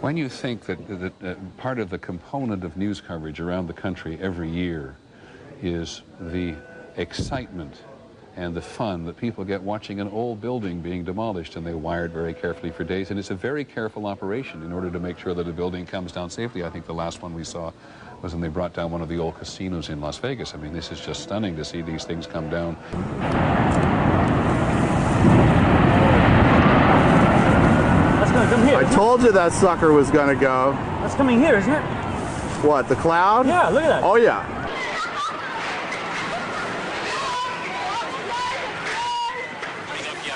When you think that part of the component of news coverage around the country every year is the excitement and the fun that people get watching an old building being demolished, and they wire it very carefully for days, and it's a very careful operation in order to make sure that a building comes down safely. I think the last one we saw was when they brought down one of the old casinos in Las Vegas. I mean, this is just stunning to see these things come down. That's going to come here. I told you that sucker was going to go. That's coming here, isn't it? What, the cloud? Yeah, look at that. Oh, yeah.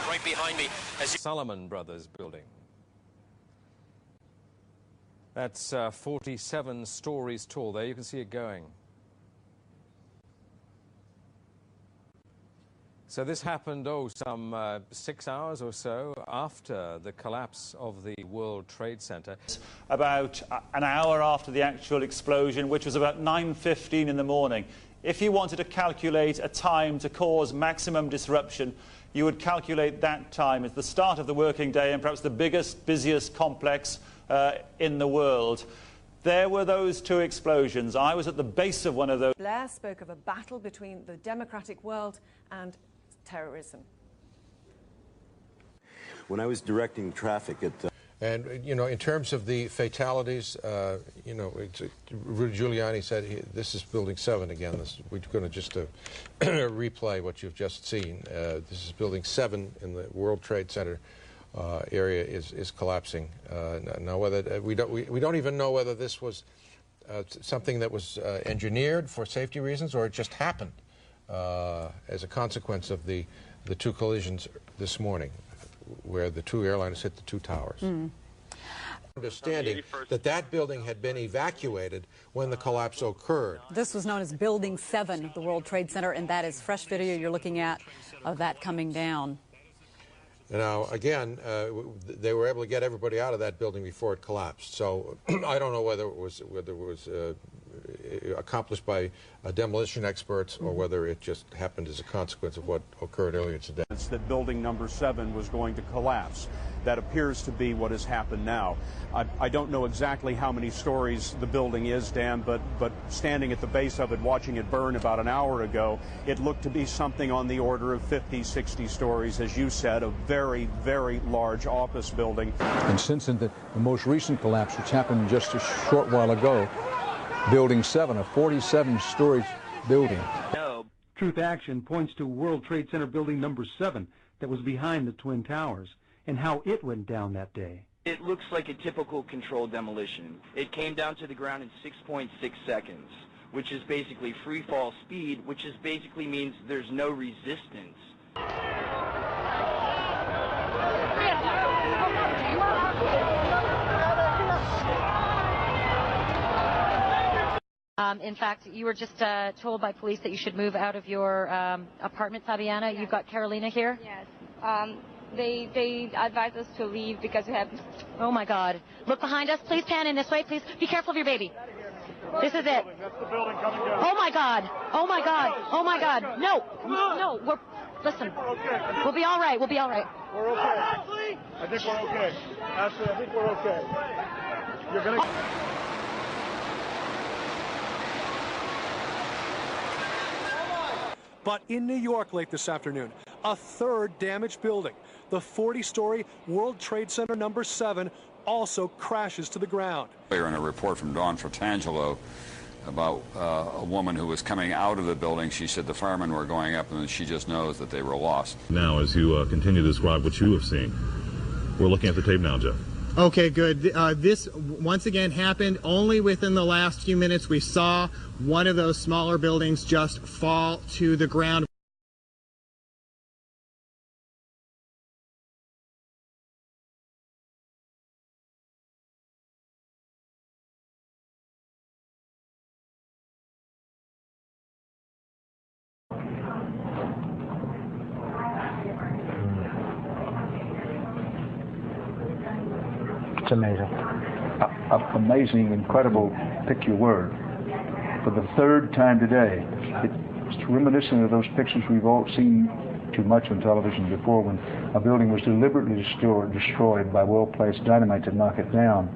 Right behind me, Salomon Brothers building. That's 47 stories tall. There you can see it going. So this happened, some 6 hours or so after the collapse of the World Trade Center. About an hour after the actual explosion, which was about 9:15 in the morning. If you wanted to calculate a time to cause maximum disruption, you would calculate that time as the start of the working day and perhaps the biggest, busiest complex in the world. There were those two explosions. I was at the base of one of those. Blair spoke of a battle between the democratic world and terrorism. When I was directing traffic at... And, you know, in terms of the fatalities, you know, Rudy Giuliani said this is Building 7 again. We're going to just replay what you've just seen. This is Building 7 in the World Trade Center area is collapsing. Now, whether we don't even know whether this was something that was engineered for safety reasons or it just happened as a consequence of the two collisions this morning, where the two airliners hit the two towers. Understanding that that building had been evacuated when the collapse occurred. This was known as Building 7 of the World Trade Center, and that is fresh video you're looking at of that coming down. Now, again, they were able to get everybody out of that building before it collapsed. So I don't know whether it was accomplished by demolition experts or whether it just happened as a consequence of what occurred earlier today. It's that building number 7 was going to collapse. That appears to be what has happened now. I don't know exactly how many stories the building is, Dan, but standing at the base of it, watching it burn about an hour ago, it looked to be something on the order of 50, 60 stories, as you said, a very, very large office building. And since the most recent collapse, which happened just a short while ago, Building 7, a 47-story building. Truth Action points to World Trade Center building number 7 that was behind the Twin Towers and how it went down that day. It looks like a typical controlled demolition. It came down to the ground in 6.6 seconds, which is basically free fall speed, which is basically means there's no resistance. In fact, you were just told by police that you should move out of your apartment, Fabiana. Yes. You've got Carolina here? Yes. They advised us to leave because we have... Oh, my God. Look behind us. Please pan in this way. Please be careful of your baby. This is it. That's the building coming down. Oh, my God. Oh, my God. Oh, my God. No. No. Listen. We'll be all right. We'll be all right. We're okay. I think we're okay. Ashley, I think we're okay. You're going to... But in New York late this afternoon, a third damaged building, the 40-story World Trade Center number 7, also crashes to the ground. Earlier in a report from Dawn Fratangelo about a woman who was coming out of the building, she said the firemen were going up and she just knows that they were lost. Now, as you continue to describe what you have seen, we're looking at the tape now, Jeff. Okay, good. This once again happened only within the last few minutes. We saw one of those smaller buildings just fall to the ground. It's amazing. Amazing, incredible, pick your word. For the third time today, it's reminiscent of those pictures we've all seen too much on television before when a building was deliberately destroyed by well-placed dynamite to knock it down.